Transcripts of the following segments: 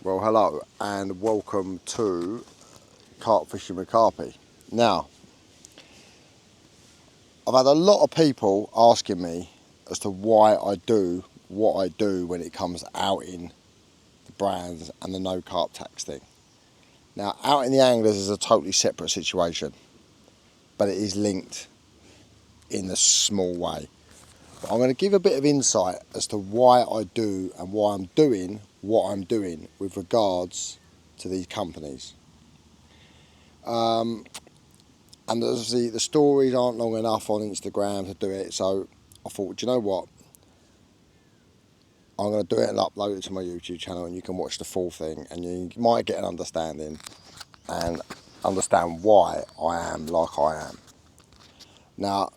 Well, hello and welcome to Carp Fishing with Carpy. Now, I've had a lot of people asking me as to why I do what I do when it comes to outing the brands and the no carp tax thing. Now, outing the anglers is a totally separate situation, but it is linked in a small way. But I'm going to give a bit of insight as to why I do and why I'm doing what I'm doing with regards to these companies. And obviously the stories aren't long enough on Instagram to do it, so I thought, do you know what? I'm going to do it and upload it to my YouTube channel, and you can watch the full thing, and you might get an understanding and understand why I am like I am. Now,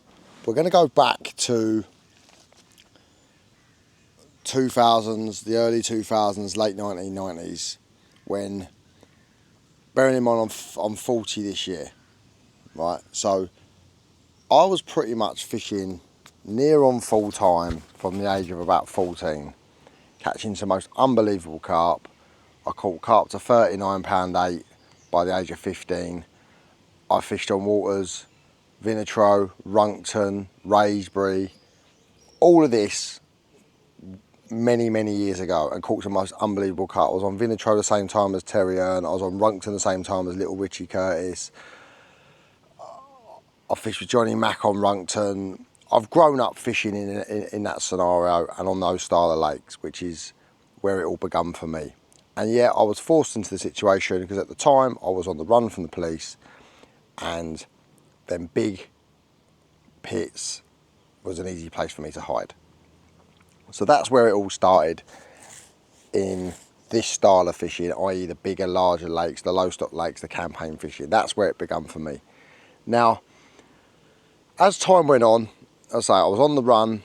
we're going to go back to 2000s, the early 2000s, late 1990s, when, bearing in mind I'm 40 this year, right? So I was pretty much fishing near on full time from the age of about 14, catching some most unbelievable carp. I caught carp to £39.8 by the age of 15. I fished on waters, Vinitro, Runkton, Raisbury, all of this many years ago, and caught some most unbelievable carp. I was on Vinitro the same time as Terry Earn, I was on Runkton the same time as Little Richie Curtis. I fished with Johnny Mack on Runkton. I've grown up fishing in that scenario and on those style of lakes, which is where it all begun for me. And yeah, I was forced into the situation because at the time I was on the run from the police, and them big pits was an easy place for me to hide. So that's where it all started in this style of fishing, i.e. the bigger, larger lakes, the low stock lakes, the campaign fishing. That's where it began for me. Now, as time went on, as I say, I was on the run.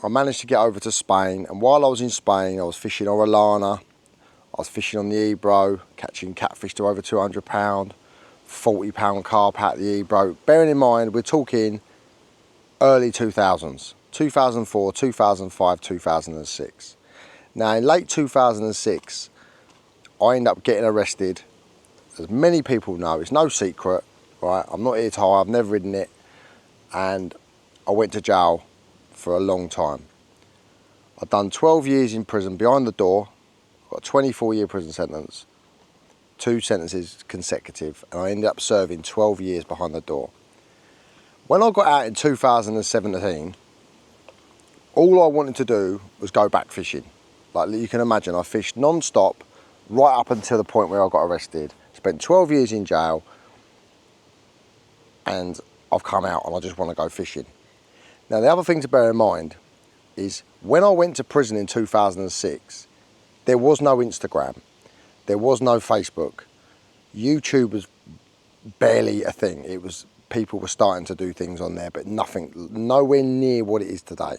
I managed to get over to Spain, and while I was in Spain, I was fishing Orellana, I was fishing on the Ebro, catching catfish to over 200 pound, 40 pound carp out the Ebro. Bearing in mind, we're talking early 2000s, 2004, 2005, 2006. Now, in late 2006, I ended up getting arrested. As many people know, it's no secret, right? I'm not here to hide, I've never ridden it, and I went to jail for a long time. I'd done 12 years in prison behind the door, got a 24-year prison sentence, 2 sentences consecutive, and I ended up serving 12 years behind the door. When I got out in 2017, all I wanted to do was go back fishing. Like you can imagine, I fished non-stop right up until the point where I got arrested, spent 12 years in jail, and I've come out and I just want to go fishing. Now, the other thing to bear in mind is when I went to prison in 2006, there was no Instagram, there was no Facebook, YouTube was barely a thing. It was, people were starting to do things on there, but nothing, nowhere near what it is today.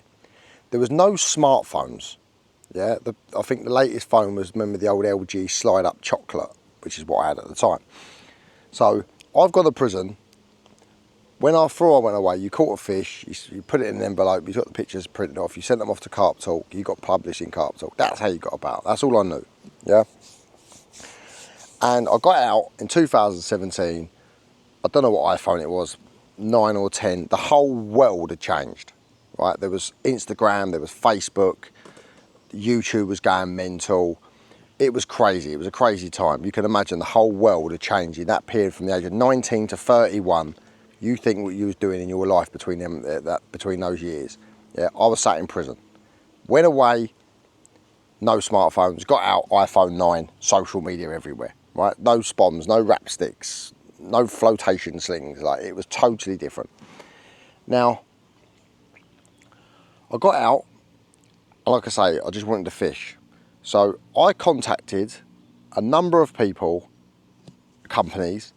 There was no smartphones. Yeah, I think the latest phone was, remember the old LG slide up chocolate, which is what I had at the time. So I've gone to prison. Before I went away, you caught a fish, you put it in an envelope, you got the pictures printed off, you sent them off to Carp Talk, you got published in Carp Talk. That's how you got about. That's all I knew, yeah? And I got out in 2017, I don't know what iPhone it was, 9 or 10, the whole world had changed, right? There was Instagram, there was Facebook, YouTube was going mental. It was crazy, it was a crazy time. You can imagine the whole world had changed in that period from the age of 19 to 31. You think what you was doing in your life between those years. Yeah, I was sat in prison. Went away, no smartphones, got out, iPhone 9, social media everywhere, right? No spoms, no rap sticks, no flotation slings, like it was totally different. Now, I got out, and like I say, I just wanted to fish. So I contacted a number of people, companies,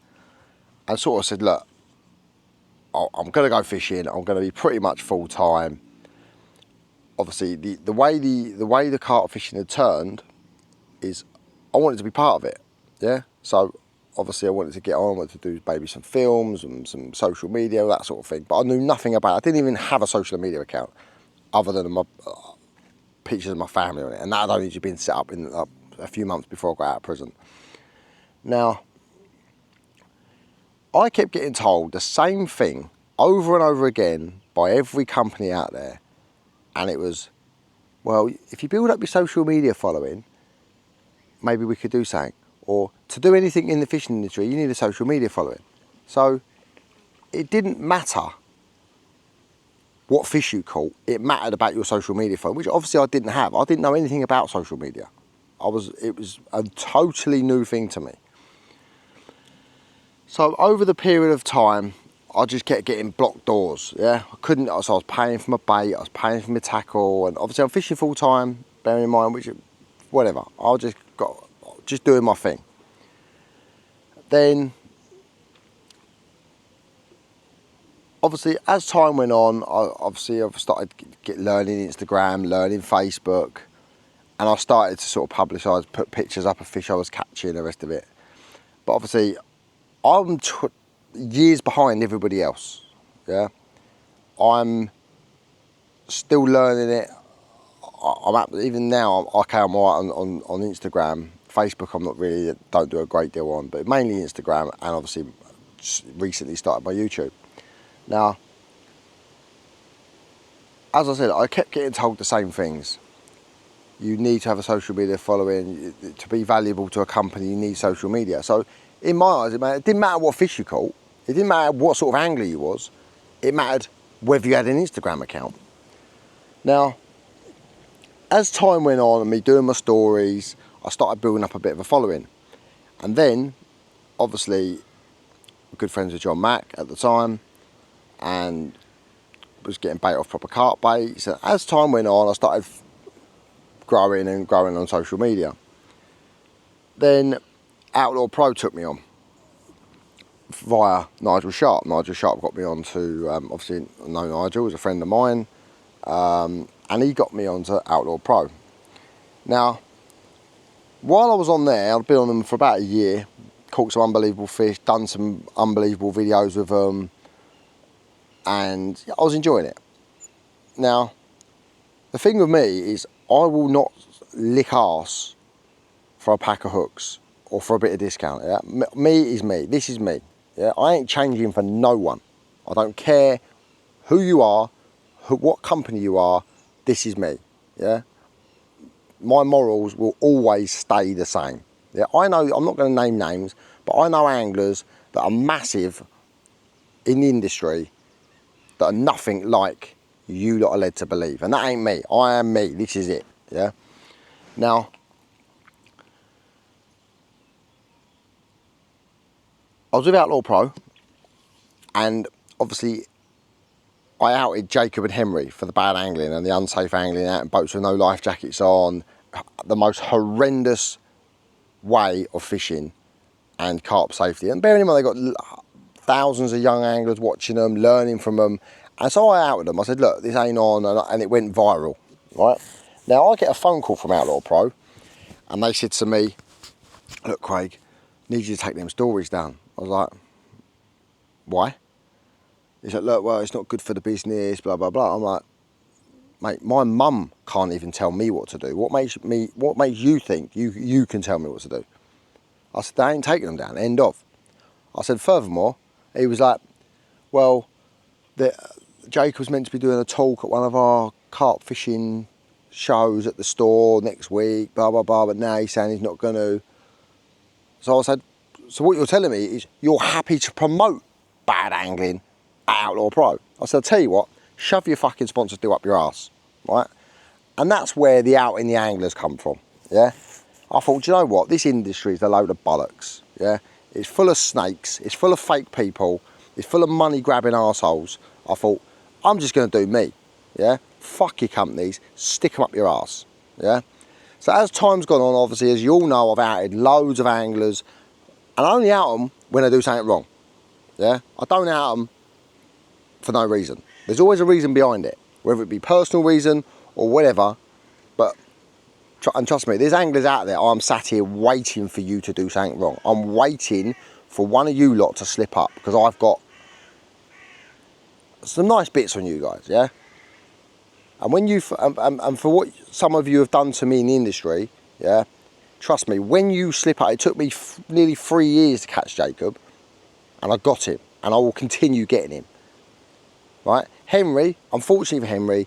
and sort of said, look, I'm going to go fishing. I'm going to be pretty much full time. Obviously, the way the carp fishing had turned is I wanted to be part of it. Yeah. So obviously, I wanted to get on. I wanted to do maybe some films and some social media, that sort of thing. But I knew nothing about it. I didn't even have a social media account other than my pictures of my family on it, and that had only just been set up a few months before I got out of prison. Now, I kept getting told the same thing over and over again by every company out there. And it was, well, if you build up your social media following, maybe we could do something. Or to do anything in the fishing industry, you need a social media following. So it didn't matter what fish you caught, it mattered about your social media following, which obviously I didn't have. I didn't know anything about social media. It was a totally new thing to me. So over the period of time, I just kept getting blocked doors, yeah? So I was paying for my bait, I was paying for my tackle, and obviously I'm fishing full time, bearing in mind, whatever. I just doing my thing. Then, obviously, as time went on, I've started learning Instagram, learning Facebook, and I started to sort of publicise, put pictures up of fish I was catching, the rest of it. But obviously, I'm years behind everybody else, yeah? I'm still learning it. Even now, I'm all right on Instagram. Facebook, don't do a great deal on, but mainly Instagram, and obviously recently started my YouTube. Now, as I said, I kept getting told the same things. You need to have a social media following. To be valuable to a company, you need social media. So, in my eyes, it didn't matter what fish you caught. It didn't matter what sort of angler you was. It mattered whether you had an Instagram account. Now, as time went on and me doing my stories, I started building up a bit of a following. And then, obviously, good friends with John Mack at the time, and was getting bait off proper carp bait. So as time went on, I started growing on social media. Then Outlaw Pro took me on via Nigel Sharp. Nigel Sharp got me on to, obviously I know Nigel, was a friend of mine, and he got me onto Outlaw Pro. Now, while I was on there, I'd been on them for about a year, caught some unbelievable fish, done some unbelievable videos with them, and I was enjoying it. Now, the thing with me is I will not lick arse for a pack of hooks or for a bit of discount. Yeah? Me is me. This is me. Yeah? I ain't changing for no one. I don't care who you are, what company you are. This is me. Yeah. My morals will always stay the same. Yeah. I know I'm not going to name names, but I know anglers that are massive in the industry that are nothing like you lot are led to believe, and that ain't me. I am me. This is it. Yeah. Now, I was with Outlaw Pro, and obviously I outed Jacob and Henry for the bad angling and the unsafe angling out in boats with no life jackets on, the most horrendous way of fishing and carp safety. And bearing in mind, they got thousands of young anglers watching them, learning from them. And so I outed them. I said, look, this ain't on, and it went viral, right? Now, I get a phone call from Outlaw Pro, and they said to me, look, Craig, need you to take them stories down. I was like, why? He said, look, well, it's not good for the business, blah, blah, blah. I'm like, mate, my mum can't even tell me what to do. What makes you think you can tell me what to do? I said, they ain't taking them down, end of. I said, furthermore, he was like, well, Jake was meant to be doing a talk at one of our carp fishing shows at the store next week, blah, blah, blah, but now he's saying he's not going to. So I said, so what you're telling me is you're happy to promote bad angling at Outlaw Pro. I said, I'll tell you what, shove your fucking sponsor deal up your ass, right? And that's where the outing the anglers come from, yeah? I thought, do you know what? This industry is a load of bollocks, yeah? It's full of snakes, it's full of fake people, it's full of money-grabbing arseholes. I thought, I'm just going to do me, yeah? Fuck your companies, stick them up your ass, yeah? So as time's gone on, obviously, as you all know, I've outed loads of anglers, and I only out them when I do something wrong, yeah? I don't out them for no reason. There's always a reason behind it, whether it be personal reason or whatever, but, and trust me, there's anglers out there, I'm sat here waiting for you to do something wrong. I'm waiting for one of you lot to slip up, because I've got some nice bits on you guys, yeah? And when you, and for what some of you have done to me in the industry, yeah, Trust me, when you slip out, it took me nearly 3 years to catch Jacob, and I got him, and I will continue getting him. Right? Henry, unfortunately for Henry,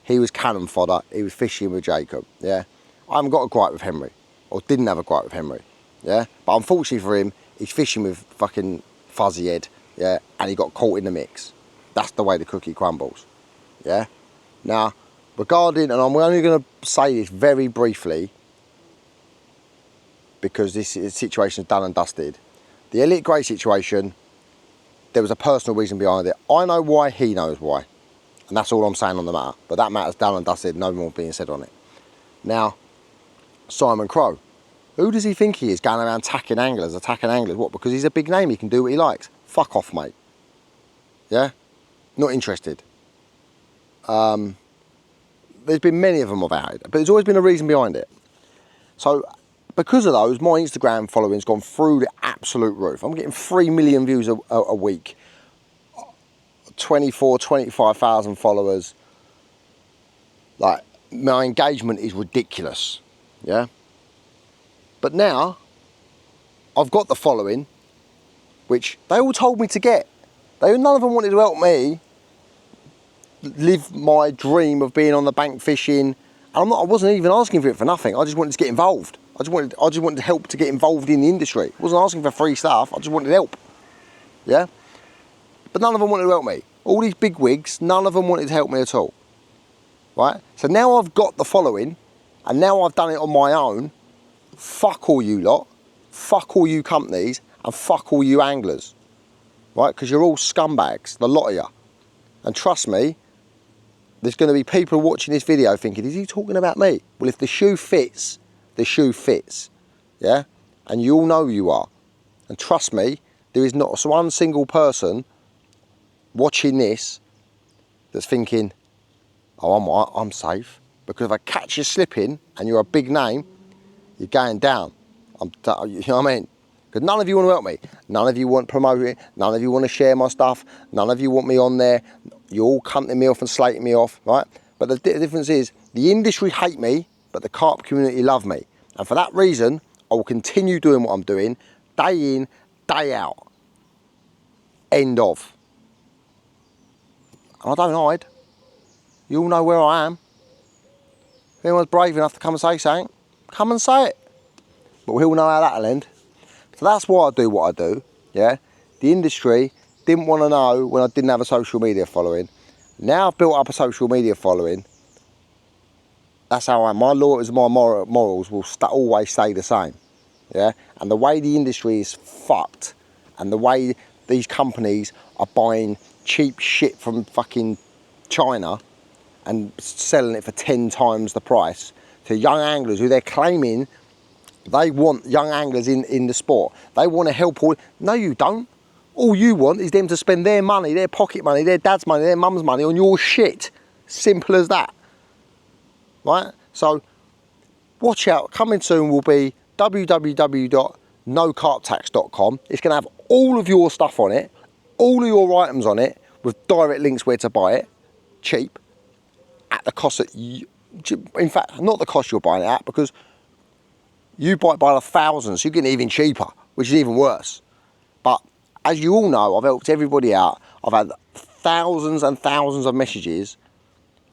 he was cannon fodder. He was fishing with Jacob. Yeah, I haven't got a gripe with Henry, or didn't have a gripe with Henry. Yeah, but unfortunately for him, he's fishing with fucking fuzzy head. Yeah, and he got caught in the mix. That's the way the cookie crumbles. Yeah. Now, regarding, and I'm only going to say this very briefly, because this situation is done and dusted. The Elliot Gray situation, there was a personal reason behind it. I know why, he knows why. And that's all I'm saying on the matter. But that matter's done and dusted, no more being said on it. Now, Simon Crowe. Who does he think he is, going around attacking anglers? What, because he's a big name, he can do what he likes? Fuck off, mate. Yeah? Not interested. There's been many of them about it, but there's always been a reason behind it. So, because of those, my Instagram following's gone through the absolute roof. I'm getting 3 million views a week. 25,000 followers. Like, my engagement is ridiculous. Yeah? But now, I've got the following, which they all told me to get. None of them wanted to help me live my dream of being on the bank fishing. And I wasn't even asking for it for nothing. I just wanted to get involved. I just wanted help to get involved in the industry. I wasn't asking for free stuff. I just wanted help. Yeah? But none of them wanted to help me. All these big wigs, none of them wanted to help me at all. Right? So now I've got the following, and now I've done it on my own. Fuck all you lot. Fuck all you companies, and fuck all you anglers. Right? Because you're all scumbags, the lot of you. And trust me, there's going to be people watching this video thinking, is he talking about me? Well, if the shoe fits, the shoe fits. Yeah? And you all know you are. And trust me, there is not one single person watching this that's thinking, oh, I'm safe. Because if I catch you slipping and you're a big name, you're going down. You know what I mean? Because none of you want to help me. None of you want to promote it. None of you want to share my stuff. None of you want me on there. You're all cunting me off and slating me off, right? But the difference is, the industry hate me, but the carp community love me. And for that reason, I will continue doing what I'm doing, day in, day out. End of. And I don't hide. You all know where I am. If anyone's brave enough to come and say something, come and say it. But we all know how that'll end. So that's why I do what I do, yeah? The industry didn't want to know when I didn't have a social media following. Now I've built up a social media following. That's how I am. My laws and my morals will always stay the same, yeah? And the way the industry is fucked, and the way these companies are buying cheap shit from fucking China and selling it for 10 times the price to young anglers who they're claiming they want young anglers in the sport. They want to help all. No, you don't. All you want is them to spend their money, their pocket money, their dad's money, their mum's money on your shit. Simple as that. Right? So, watch out. Coming soon will be www.nocarptax.com. It's going to have all of your stuff on it, all of your items on it, with direct links where to buy it, cheap, at the cost that you, in fact, not the cost you're buying it at, because you buy it by the thousands, so you're getting even cheaper, which is even worse. But as you all know, I've helped everybody out. I've had thousands and thousands of messages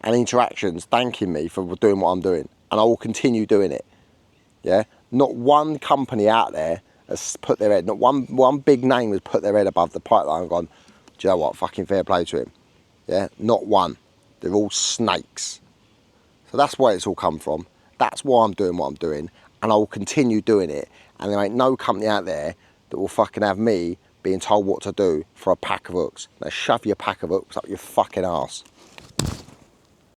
and interactions thanking me for doing what I'm doing, and I will continue doing it. Yeah, not one company out there has put their head, not one big name has put their head above the pipeline and gone, do you know what, fucking fair play to him. Yeah, not one. They're all snakes. So that's where it's all come from. That's why I'm doing what I'm doing, and I will continue doing it. And there ain't no company out there that will fucking have me being told what to do for a pack of hooks. Now shove your pack of hooks up your fucking arse.